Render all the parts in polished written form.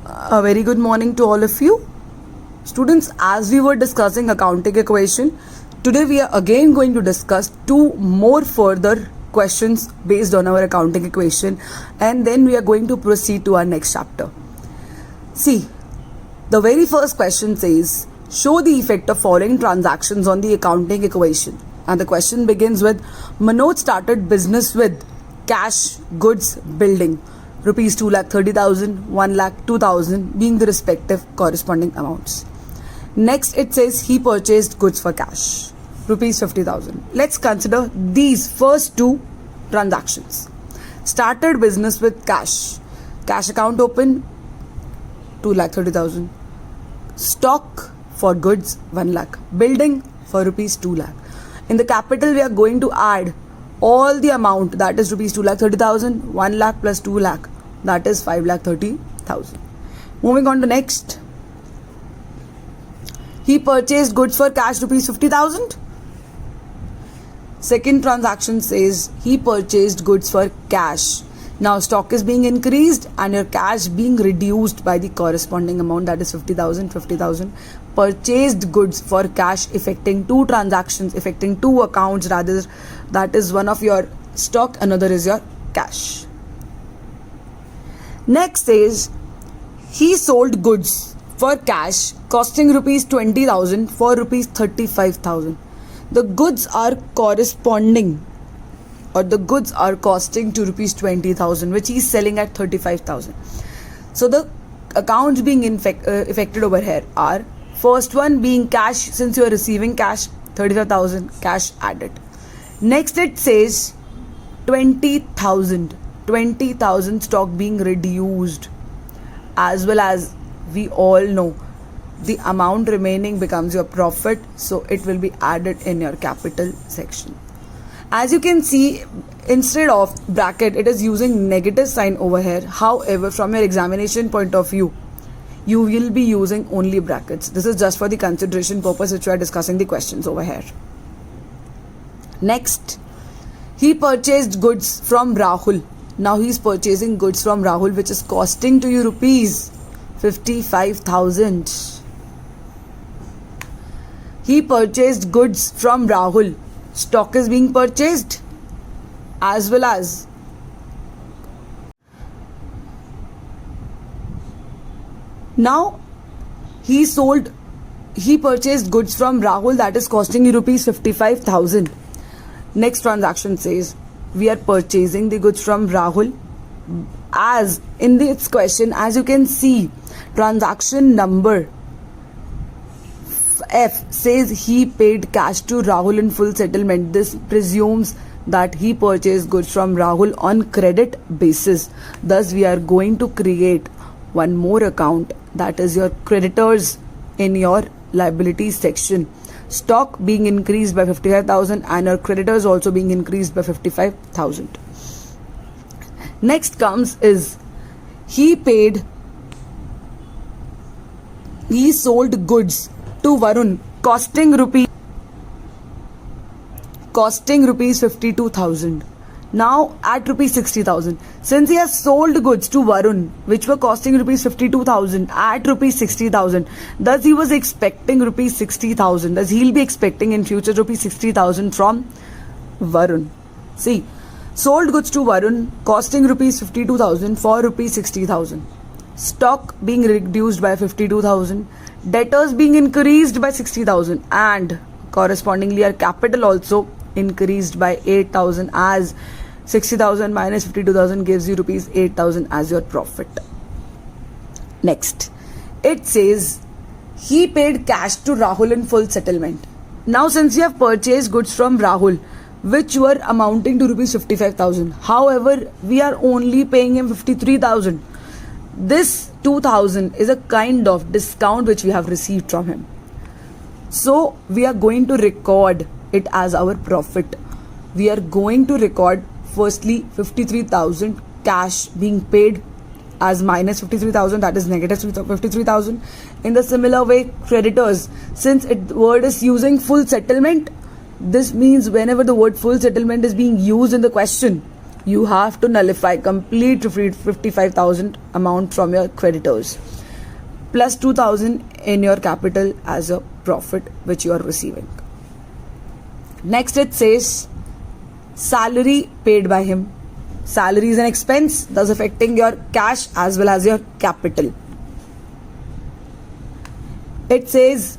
A very good morning to all of you. Students, as we were discussing accounting equation, today we are again going to discuss two more further questions based on our accounting equation, and then we are going to proceed to our next chapter. See, the very first question says, show the effect of following transactions on the accounting equation. And the question begins with, Manoj started business with cash, goods, building. Rupees 2,30,000, 1,02,000 being the respective corresponding amounts. Next it says he purchased goods for cash, rupees 50,000. Let's consider these first two transactions. Started business with cash. Cash account open, 2,30,000. Stock for goods, 1 lakh. Building for rupees 2 lakh. In the capital we are going to add all the amount, that is rupees 2,30,000, 1 lakh plus 2 lakh, that is 5,30,000. Moving on to next. He purchased goods for cash, rupees 50,000. Second transaction says he purchased goods for cash. Now stock is being increased and your cash being reduced by the corresponding amount, that is 50,000, 50,000. Purchased goods for cash affecting two transactions, affecting two accounts rather, that is one of your stock, another is your cash. Next says he sold goods for cash costing rupees 20,000 for rupees 35,000. The goods are corresponding, or the goods are costing to rupees 20,000, which he is selling at 35,000. So the accounts being affected over here are, first one being cash, since you are receiving cash, 35,000 cash added. Next it says 20,000 stock being reduced, as well as we all know the amount remaining becomes your profit, so it will be added in your capital section. As you can see, instead of bracket it is using negative sign over here. However, from your examination point of view, you will be using only brackets. This is just for the consideration purpose which we are discussing the questions over here. Next, he purchased goods from Rahul. Now he is purchasing goods from Rahul which is costing to you rupees 55,000. He purchased goods from Rahul. Stock is being purchased, as well as now he purchased goods from Rahul, that is costing you rupees 55,000. Next transaction says we are purchasing the goods from Rahul. As in this question, as you can see, transaction number F says he paid cash to Rahul in full settlement. This presumes that he purchased goods from Rahul on credit basis. Thus we are going to create one more account, that is your creditors in your liabilities section. Stock being increased by 55,000 and your creditors also being increased by 55,000. Next comes is he sold goods to Varun costing rupees 52,000. Now at rupees 60,000. Since he has sold goods to Varun which were costing rupees 52,000 at rupees 60,000, thus he was expecting rupees 60,000. Thus he will be expecting in future rupees 60,000 from Varun. See, sold goods to Varun costing rupees 52,000 for rupees 60,000. Stock being reduced by 52,000. Debtors being increased by 60,000 and correspondingly our capital also increased by 8,000, as 60,000 minus 52,000 gives you rupees 8,000 as your profit. Next, it says he paid cash to Rahul in full settlement. Now since you have purchased goods from Rahul which were amounting to rupees 55,000, however we are only paying him 53,000. This 2,000 is a kind of discount which we have received from him. So we are going to record it as our profit. We are going to record firstly 53,000 cash being paid as minus 53,000, that is negative 53,000. In the similar way, creditors, since word is using full settlement, this means whenever the word full settlement is being used in the question, you have to nullify complete 55,000 amount from your creditors plus 2,000 in your capital as a profit which you are receiving. Next it says salary paid by him. Salary is an expense, thus affecting your cash as well as your capital. It says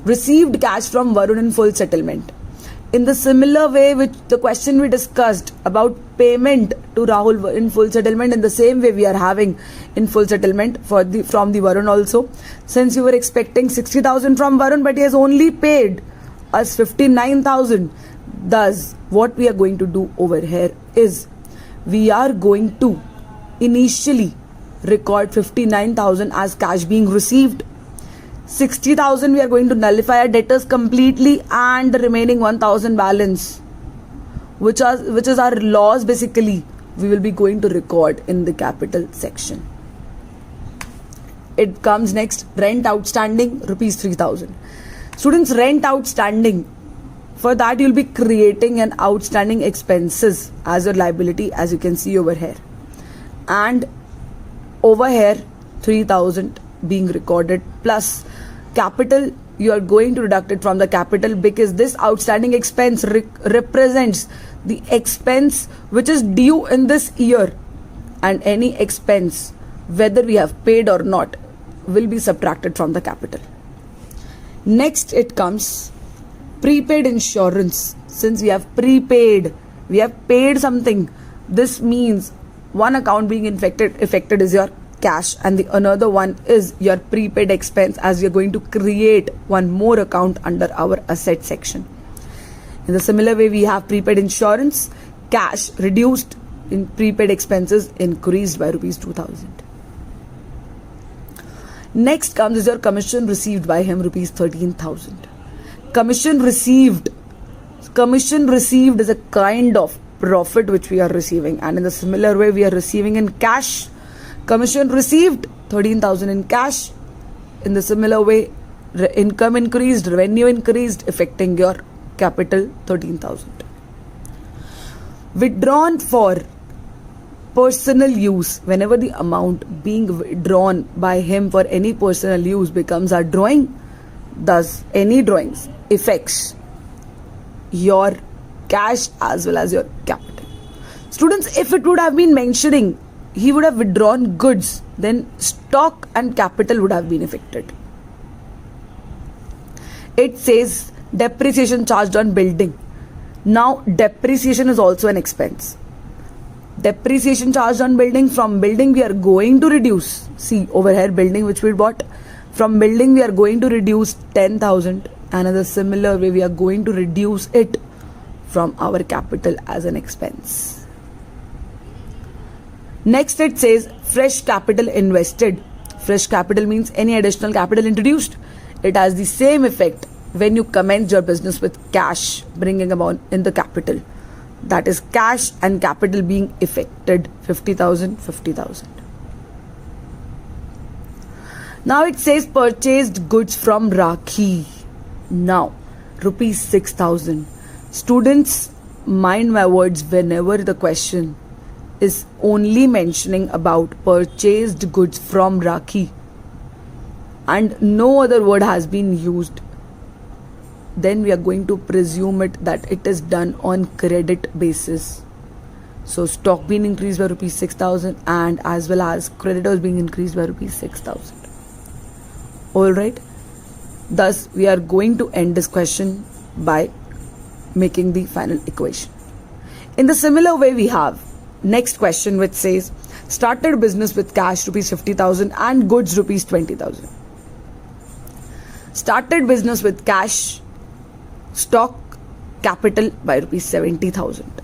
received cash from Varun in full settlement. In the similar way which the question we discussed about payment to Rahul in full settlement, in the same way we are having in full settlement from the Varun also. Since you were expecting 60,000 from Varun, but he has only paid us 59,000. Thus, what we are going to do over here is we are going to initially record 59,000 as cash being received. 60,000 we are going to nullify our debtors completely, and the remaining 1,000 balance, which is our loss basically, we will be going to record in the capital section. It comes next, rent outstanding rupees 3,000. Students, rent outstanding, for that you will be creating an outstanding expenses as your liability, as you can see over here, and over here 3,000 being recorded plus capital. You are going to deduct it from the capital because this outstanding expense represents the expense which is due in this year, and any expense whether we have paid or not will be subtracted from the capital. Next it comes prepaid insurance. Since we have prepaid, we have paid something, this means one account being affected is your cash, and the another one is your prepaid expense, as we are going to create one more account under our asset section. In the similar way, we have prepaid insurance, cash reduced, in prepaid expenses increased by rupees 2,000. Next comes is your commission received by him, rupees 13,000. Commission received is a kind of profit which we are receiving, and in the similar way we are receiving in cash. Commission received 13,000 in cash. In the similar way, income increased, revenue increased, affecting your capital 13,000. Withdrawn for personal use. Whenever the amount being withdrawn by him for any personal use becomes a drawing, thus any drawings affects your cash as well as your capital. Students, if it would have been mentioning he would have withdrawn goods, then stock and capital would have been affected. It says depreciation charged on building. Now depreciation is also an expense. Depreciation charged on building, from building we are going to reduce, see over here building which we bought, from building we are going to reduce 10,000, and in a similar way we are going to reduce it from our capital as an expense. Next it says fresh capital invested. Fresh capital means any additional capital introduced. It has the same effect when you commence your business with cash bringing about in the capital. That is cash and capital being affected, 50,000, 50,000. Now it says purchased goods from Rakhi. Now rupees 6,000. Students, mind my words, whenever the question is only mentioning about purchased goods from Rakhi and no other word has been used, then we are going to presume it that it is done on credit basis. So stock being increased by rupees 6,000 and as well as creditors being increased by rupees 6,000. Alright, thus we are going to end this question by making the final equation. In the similar way, we have next question which says started business with cash rupees 50,000 and goods rupees 20,000. Started business with cash, stock, capital by rupees 70,000.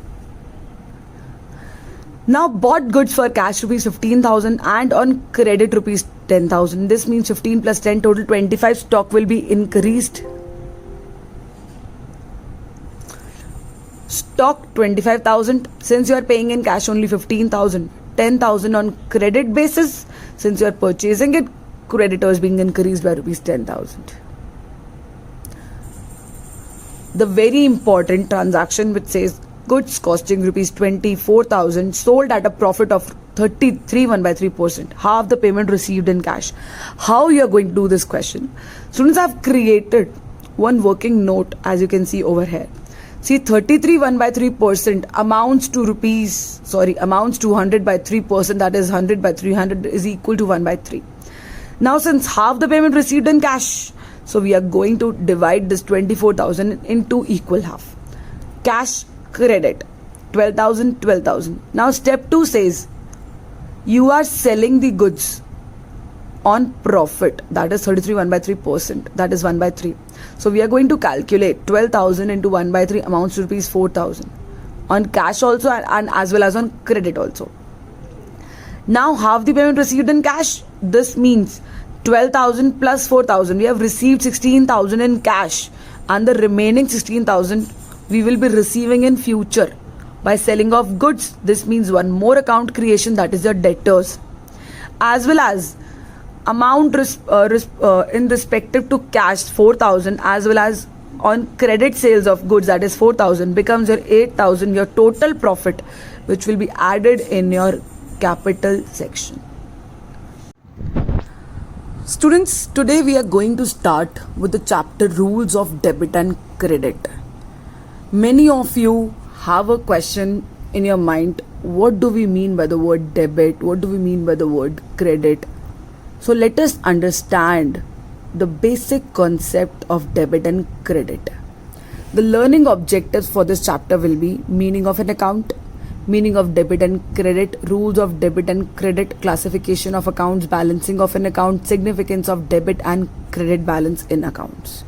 Now bought goods for cash rupees 15,000 and on credit rupees 10,000. This means 15 plus 10 total 25. Stock will be increased. Stock 25,000. Since you are paying in cash only 15,000, 10,000 on credit basis. Since you are purchasing it, creditors being increased by rupees 10,000. The very important transaction which says goods costing rupees 24,000 sold at a profit of 33 1/3%. Half the payment received in cash. How you are going to do this question? Students, have created one working note as you can see over here. See, 33 1/3% amounts to 100 by 3%, that is 100 by 300 is equal to 1/3. Now since half the payment received in cash, so we are going to divide this 24,000 into equal half. Cash credit 12,000, 12,000. Now step 2 says you are selling the goods on profit, that is 33 1/3%, that is 1/3. So we are going to calculate 12,000 into 1/3 amounts to rupees 4,000 on cash also and as well as on credit also. Now half the payment received in cash, this means 12,000 plus 4,000. We have received 16,000 in cash and the remaining 16,000 we will be receiving in future by selling of goods. This means one more account creation, that is your debtors, as well as amount in respective to cash 4,000 as well as on credit sales of goods, that is 4,000, becomes your 8,000, your total profit, which will be added in your capital section. Students, today we are going to start with the chapter rules of debit and credit. Many of you have a question in your mind, what do we mean by the word debit, what do we mean by the word credit? So let us understand the basic concept of debit and credit. The learning objectives for this chapter will be meaning of an account, meaning of debit and credit, rules of debit and credit, classification of accounts, balancing of an account, significance of debit and credit balance in accounts.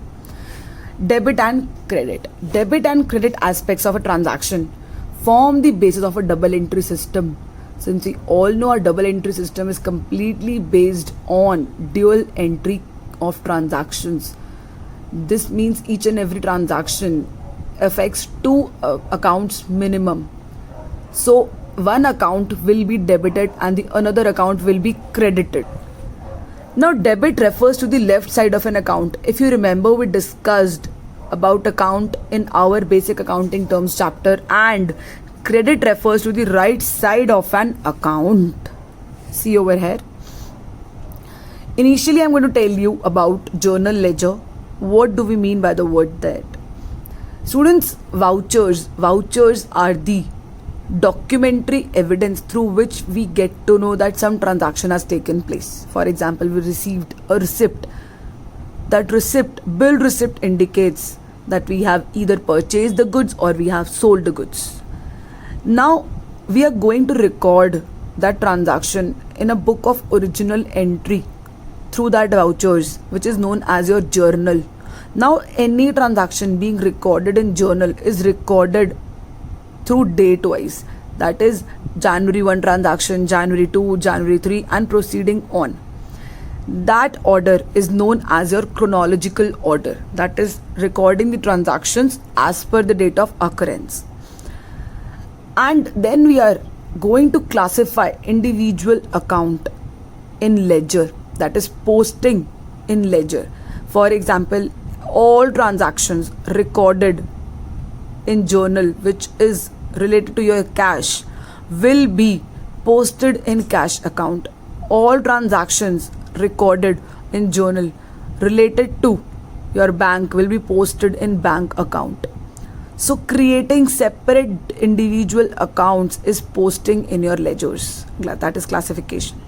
Debit and credit. Debit and credit aspects of a transaction form the basis of a double entry system. Since we all know our double entry system is completely based on dual entry of transactions. This means each and every transaction affects two accounts minimum. So one account will be debited and the another account will be credited. Now debit refers to the left side of an account. If you remember, we discussed about account in our basic accounting terms chapter, and credit refers to the right side of an account. See over here. Initially, I'm going to tell you about journal ledger. What do we mean by the word that? Students, vouchers are the documentary evidence through which we get to know that some transaction has taken place. For example, we received a receipt. That bill receipt indicates that we have either purchased the goods or we have sold the goods. Now we are going to record that transaction in a book of original entry through that vouchers, which is known as your journal. Now any transaction being recorded in journal is recorded through date wise, that is January 1 transaction, January 2, January 3 and proceeding on. That order is known as your chronological order, that is recording the transactions as per the date of occurrence. And then we are going to classify individual account in ledger, that is posting in ledger. For example, all transactions recorded in journal which is related to your cash will be posted in cash account. All transactions recorded in journal related to your bank will be posted in bank account. So creating separate individual accounts is posting in your ledgers, that is classification.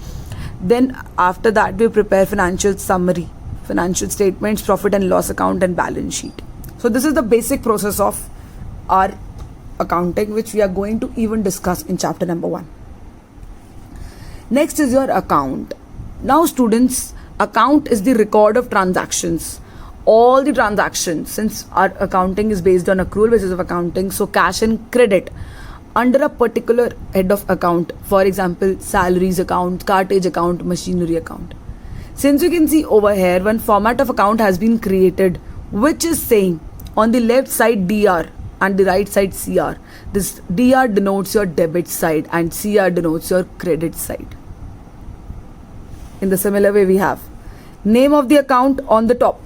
Then after that we prepare financial summary, financial statements, profit and loss account and balance sheet. So this is the basic process of our accounting, which we are going to even discuss in chapter number 1. Next is your account. Now students, account is the record of transactions. All the transactions, since our accounting is based on accrual basis of accounting, so cash and credit under a particular head of account, for example salaries account, cartage account, machinery account. Since you can see over here, one format of account has been created which is saying on the left side DR and the right side CR. This DR denotes your debit side and CR denotes your credit side. In the similar way, we have name of the account on the top,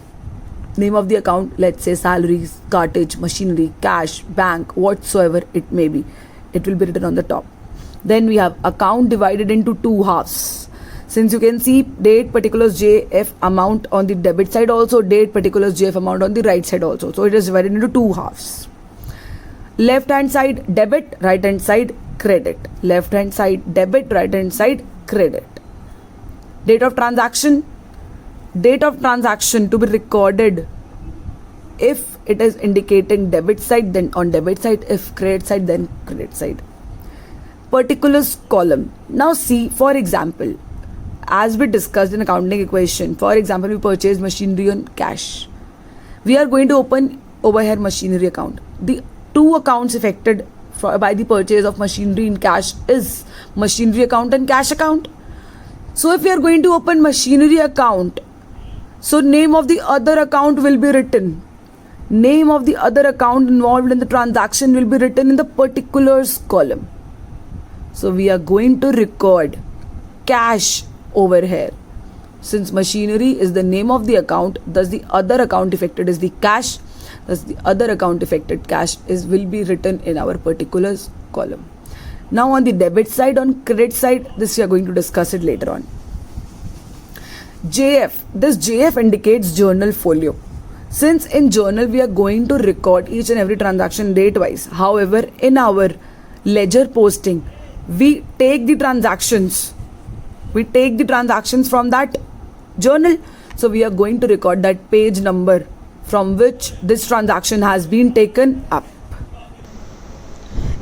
Name of the account, let's say salaries, cartage, machinery, cash, bank, whatsoever it may be. It will be written on the top. Then we have account divided into two halves. Since you can see date particulars JF amount on the debit side also, date particulars JF amount on the right side also. So it is divided into two halves. Left hand side debit, right hand side credit. Left hand side debit, right hand side credit. Date of transaction to be recorded if it is indicating debit side, then on debit side. If credit side, then credit side. Particulars column. Now see, for example, as we discussed in accounting equation, for example, we purchase machinery on cash. We are going to open over here machinery account. The two accounts affected by the purchase of machinery in cash is machinery account and cash account. So if we are going to open machinery account, so name of the other account will be written. Name of the other account involved in the transaction will be written in the particulars column. So we are going to record cash over here. Since machinery is the name of the account, thus the other account affected is the cash. Thus the other account affected cash will be written in our particulars column. Now on the debit side, on credit side, this we are going to discuss it later on. JF. This JF indicates journal folio. Since in journal we are going to record each and every transaction date wise. However, in our ledger posting, we take the transactions from that journal. So we are going to record that page number from which this transaction has been taken up.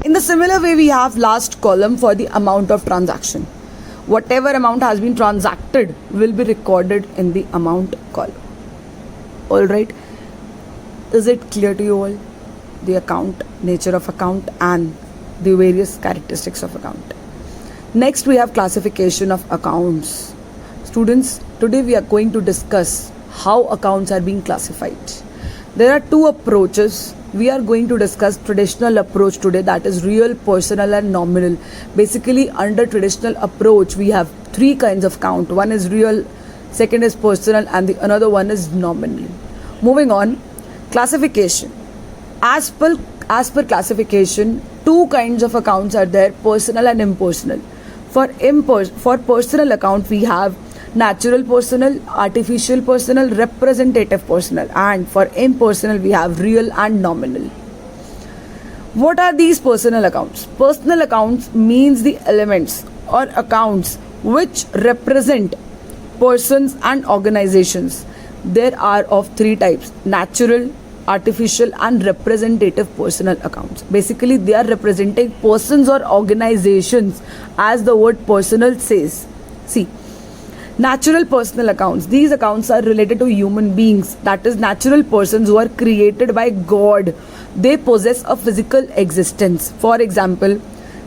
In the similar way, we have last column for the amount of transaction. Whatever amount has been transacted will be recorded in the amount column. Alright, is it clear to you all? The account, nature of account and the various characteristics of account. Next we have classification of accounts. Students, today we are going to discuss how accounts are being classified. There are two approaches. We are going to discuss traditional approach today, that is real, personal and nominal. Basically under traditional approach we have three kinds of account. One is real, second is personal and the another one is nominal. Moving on, classification. As per classification, two kinds of accounts are there, personal and impersonal. For personal account we have natural personal, artificial personal, representative personal, and for impersonal we have real and nominal. What are these personal accounts? Personal accounts means the elements or accounts which represent persons and organizations. There are of three types: natural, artificial and representative personal accounts. Basically they are representing persons or organizations, as the word personal says. See, natural personal accounts, these accounts are related to human beings, that is natural persons who are created by God. They possess a physical existence. For example,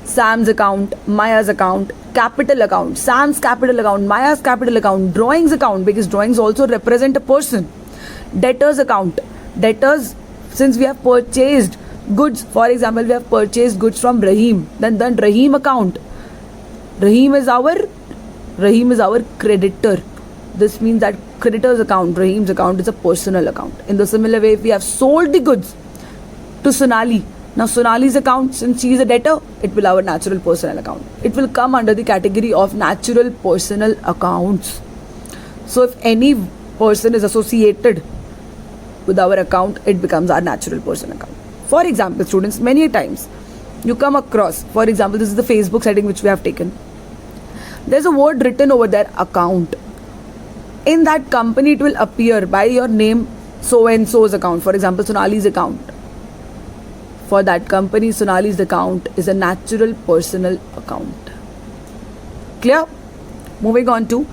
Sam's account, Maya's account, capital account, Sam's capital account, Maya's capital account, drawings account, because drawings also represent a person. Debtors account, debtors, since we have purchased goods, for example we have purchased goods from Rahim, then Rahim account, Rahim is our creditor. This means that creditor's account, Rahim's account, is a personal account. In the similar way, if we have sold the goods to Sonali, now Sonali's account, since she is a debtor, it will have a natural personal account. It will come under the category of natural personal accounts. So if any person is associated with our account, it becomes our natural personal account. For example, students, many times you come across, for example, this is the Facebook setting which we have taken. There's a word written over there, account. In that company it will appear by your name, so and so's account. For example, Sonali's account. For that company, Sonali's account is a natural personal account. Clear? Moving on to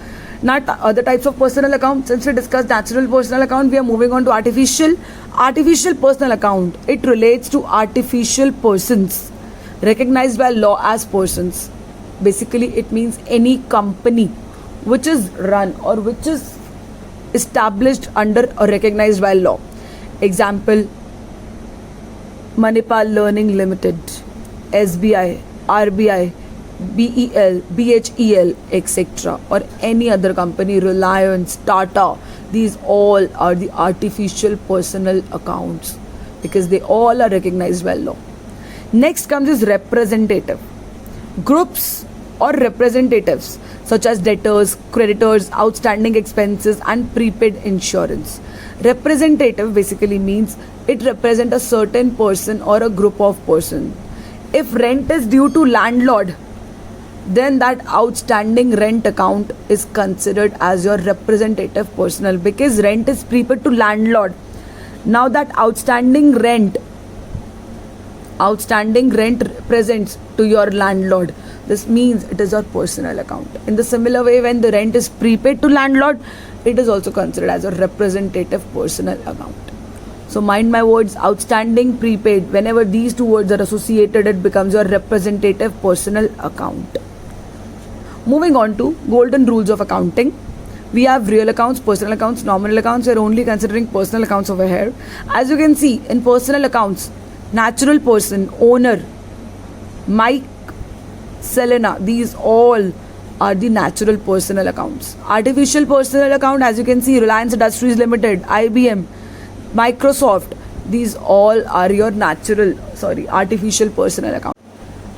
other types of personal account. Since we discussed natural personal account, we are moving on to artificial personal account. It relates to artificial persons recognized by law as persons. Basically it means any company which is run or which is established under or recognized by law. Example, Manipal Learning Limited, SBI, RBI, BEL, BHEL, etc., or any other company, Reliance, Tata, these all are the artificial personal accounts because they all are recognized by law. Next comes is representative. Groups or representatives such as debtors, creditors, outstanding expenses, and prepaid insurance. Representative basically means it represents a certain person or a group of person. If rent is due to landlord, then that outstanding rent account is considered as your representative personal because rent is prepaid to landlord. Now that outstanding rent represents to your landlord. This means it is your personal account. In the similar way, when the rent is prepaid to landlord, it is also considered as a representative personal account. So mind my words, outstanding, prepaid, whenever these two words are associated, it becomes your representative personal account. Moving on to golden rules of accounting. We have real accounts, personal accounts, nominal accounts. We are only considering personal accounts over here. As you can see, in personal accounts, natural person, owner, Mike, Selena, these all are the natural personal accounts. Artificial personal account, as you can see, Reliance Industries Limited, IBM, Microsoft, these all are your artificial personal account.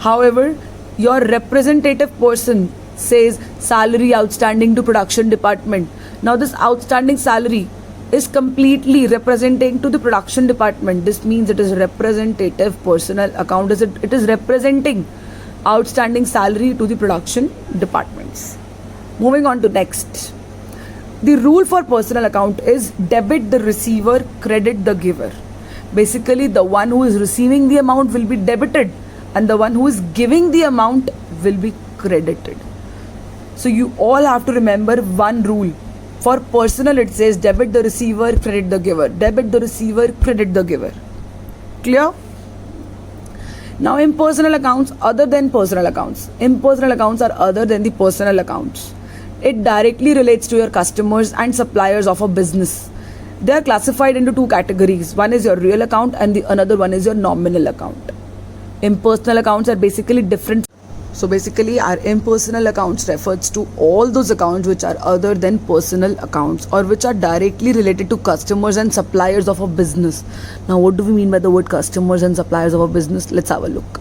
However, your representative person says salary outstanding to production department. Now this outstanding salary is completely representing to the production department. This means it is representative personal account. It is representing outstanding salary to the production departments. Moving on to next. The rule for personal account is debit the receiver, credit the giver. Basically, the one who is receiving the amount will be debited and the one who is giving the amount will be credited. So you all have to remember one rule. For personal, it says debit the receiver, credit the giver. Debit the receiver, credit the giver. Clear? Now, impersonal accounts other than personal accounts. Impersonal accounts are other than the personal accounts. It directly relates to your customers and suppliers of a business. They are classified into two categories. One is your real account and the another one is your nominal account. Impersonal accounts are basically different. So basically our impersonal accounts refers to all those accounts which are other than personal accounts or which are directly related to customers and suppliers of a business. Now what do we mean by the word customers and suppliers of a business? Let's have a look.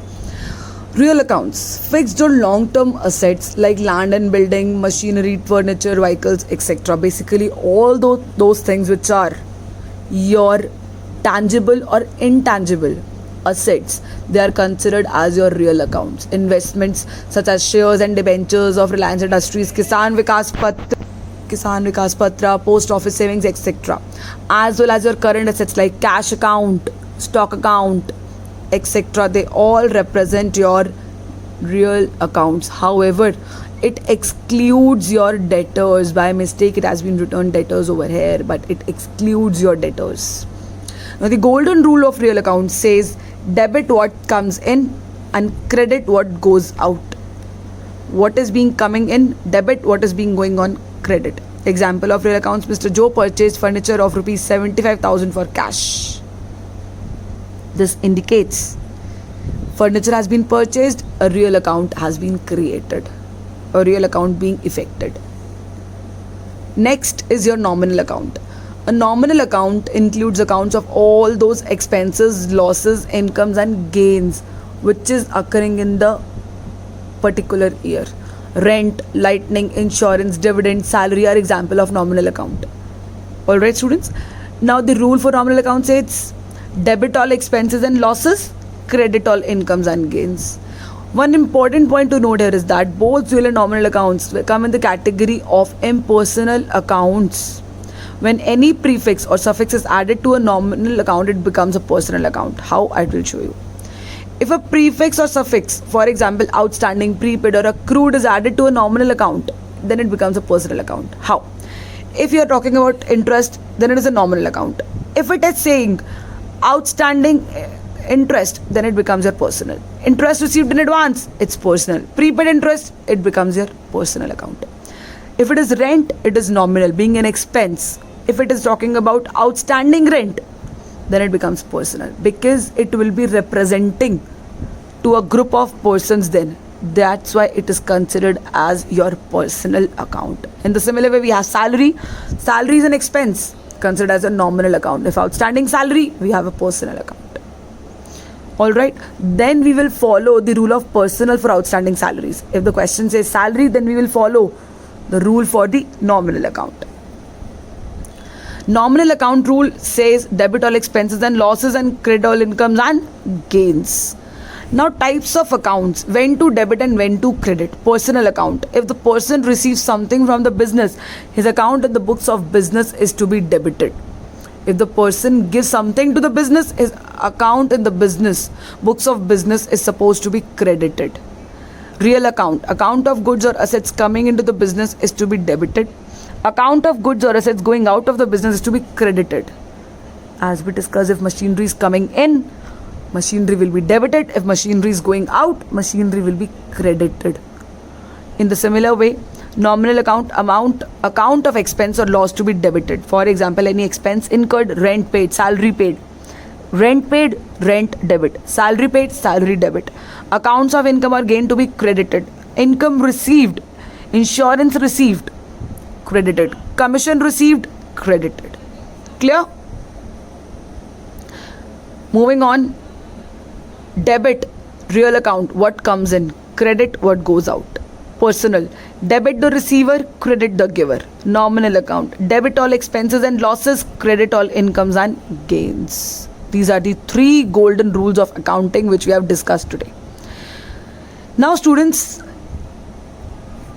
Real accounts, fixed or long-term assets like land and building, machinery, furniture, vehicles, etc. Basically all those things which are your tangible or intangible assets, they are considered as your real accounts. Investments such as shares and debentures of Reliance Industries, Kisan Vikas Patra, post office savings, etc. As well as your current assets like cash account, stock account, etc. They all represent your real accounts. However, it excludes your debtors. By mistake, it has been written debtors over here, but it excludes your debtors. Now, the golden rule of real accounts says debit what comes in and credit what goes out. What is being coming in, debit; what is being going on, credit. Example of real accounts: Mr. Joe purchased furniture of rupees 75,000 for cash. This indicates furniture has been purchased, a real account has been created, a real account being effected. Next is your nominal account. A nominal account includes accounts of all those expenses, losses, incomes and gains which is occurring in the particular year. Rent, lighting, insurance, dividend, salary are example of nominal account. Alright students, now the rule for nominal account says debit all expenses and losses, credit all incomes and gains. One important point to note here is that both real and nominal accounts come in the category of impersonal accounts. When any prefix or suffix is added to a nominal account, it becomes a personal account. How? I will show you. If a prefix or suffix, for example, outstanding, prepaid or accrued is added to a nominal account, then it becomes a personal account. How? If you are talking about interest, then it is a nominal account. If it is saying outstanding interest, then it becomes your personal. Interest received in advance, it's personal. Prepaid interest, it becomes your personal account. If it is rent, it is nominal, being an expense. If it is talking about outstanding rent, then it becomes personal because it will be representing to a group of persons then. That's why it is considered as your personal account. In the similar way, we have salary. Salary is an expense, considered as a nominal account. If outstanding salary, we have a personal account. Alright, then we will follow the rule of personal for outstanding salaries. If the question says salary, then we will follow the rule for the nominal account. Nominal account rule says debit all expenses and losses and credit all incomes and gains. Now, types of accounts, when to debit and when to credit. Personal account. If the person receives something from the business, his account in the books of business is to be debited. If the person gives something to the business, his account in the business books of business is supposed to be credited. Real account. Account of goods or assets coming into the business is to be debited. Account of goods or assets going out of the business is to be credited. As we discussed, if machinery is coming in, machinery will be debited. If machinery is going out, machinery will be credited. In the similar way, nominal account of expense or loss to be debited. For example, any expense incurred, rent paid, salary paid. Rent paid, rent debit. Salary paid, salary debit. Accounts of income or gain to be credited. Income received, insurance received, credited. Commission received, credited. Clear? Moving on. Debit, real account, what comes in. Credit, what goes out. Personal, debit the receiver, credit the giver. Nominal account, debit all expenses and losses, credit all incomes and gains. These are the 3 golden rules of accounting which we have discussed today. Now students,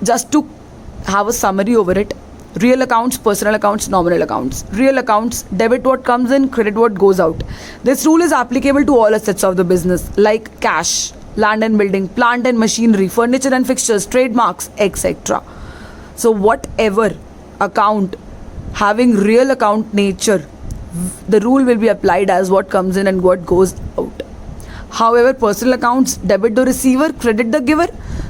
just to have a summary over it, real accounts, personal accounts, nominal accounts. Real accounts, debit what comes in, credit what goes out. This rule is applicable to all assets of the business like cash, land and building, plant and machinery, furniture and fixtures, trademarks, etc. So whatever account having real account nature, the rule will be applied as what comes in and what goes out. However, personal accounts, debit the receiver, credit the giver.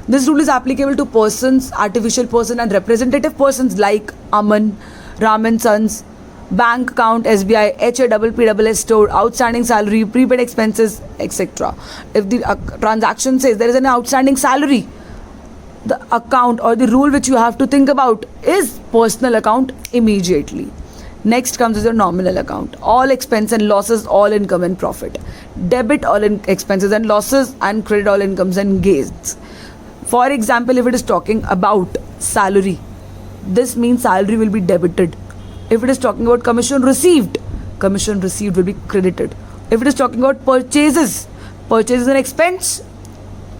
This rule is applicable to persons, artificial person and representative persons like Aman, Raman Sons, bank account, SBI, HAPPS store, outstanding salary, prepaid expenses, etc. If the transaction says there is an outstanding salary, the account or the rule which you have to think about is personal account immediately. Next comes is your nominal account. All expense and losses, all income and profit. Debit all expenses and losses and credit all incomes and gains. For example, if it is talking about salary, this means salary will be debited. If it is talking about commission received will be credited. If it is talking about purchases is an expense,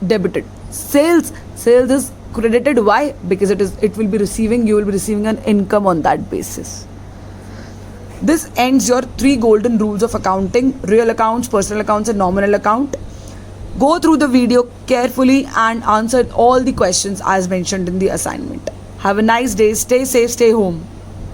debited. Sales is credited. Why? Because you will be receiving an income on that basis. This ends your 3 golden rules of accounting: real accounts, personal accounts and nominal account. Go through the video carefully and answer all the questions as mentioned in the assignment. Have a nice day. Stay safe, stay home.